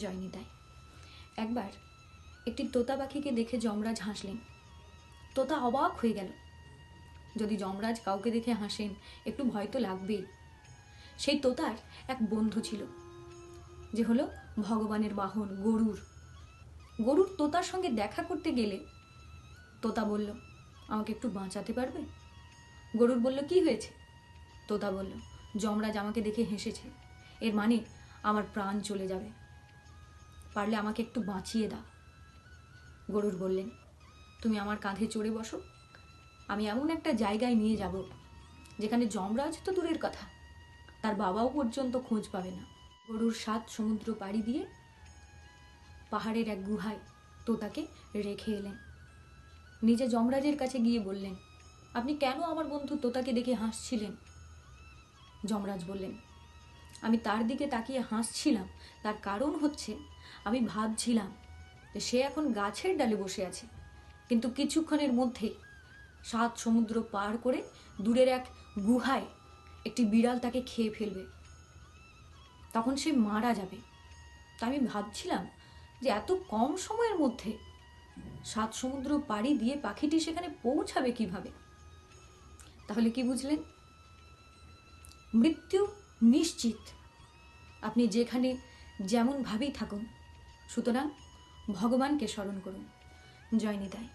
জয়নিতাই। একবার একটি তোতা পাখিকে দেখে যমরাজ হাসলেন। তোতা অবাক হয়ে গেল। যদি যমরাজ কাউকে দেখে হাসেন একটু ভয় তো লাগবেই। সেই তোতার এক বন্ধু ছিল, যে হলো ভগবানের বাহন গরুর। গরুর তোতার সঙ্গে দেখা করতে গেলে তোতা বলল, আমাকে একটু বাঁচাতে পারবে? গরুর বলল, কি হয়েছে? তোতা বলল, যমরাজ আমাকে দেখে হেসেছে, এর মানে আমার প্রাণ চলে যাবে, পারলে আমাকে একটু বাঁচিয়ে দাও। গরুর বললেন, তুমি আমার কাঁধে চড়ে বসো, আমি এমন একটা জায়গায় নিয়ে যাব যেখানে যমরাজ তো দূরের কথা, তার বাবাও পর্যন্ত খোঁজ পাবে না। গরুর 7 সমুদ্র পাড়ি দিয়ে পাহাড়ের এক গুহায় তোতাকে রেখে এলেন। নিজে যমরাজের কাছে গিয়ে বললেন, আপনি কেন আমার বন্ধু তোতাকে দেখে হাসছিলেন? যমরাজ বললেন, আমি তার দিকে তাকিয়ে হাসছিলাম, তার কারণ হচ্ছে আমি ভাবছিলাম যে সে এখন গাছের ডালে বসে আছে, কিন্তু কিছুক্ষণের মধ্যে 7 সমুদ্র পার করে দূরের এক গুহায় একটি বিড়াল তাকে খেয়ে ফেলবে, তখন সে মারা যাবে। তা আমি ভাবছিলাম যে এত কম সময়ের মধ্যে 7 সমুদ্র পাড়ি দিয়ে পাখিটি সেখানে পৌঁছাবে কিভাবে। তাহলে কি বুঝলেন? মৃত্যু নিশ্চিত, আপনি যেখানে যেমন ভাবেই থাকুন, সুতরাং ভগবানকে স্মরণ করুন। জয় নিতাই।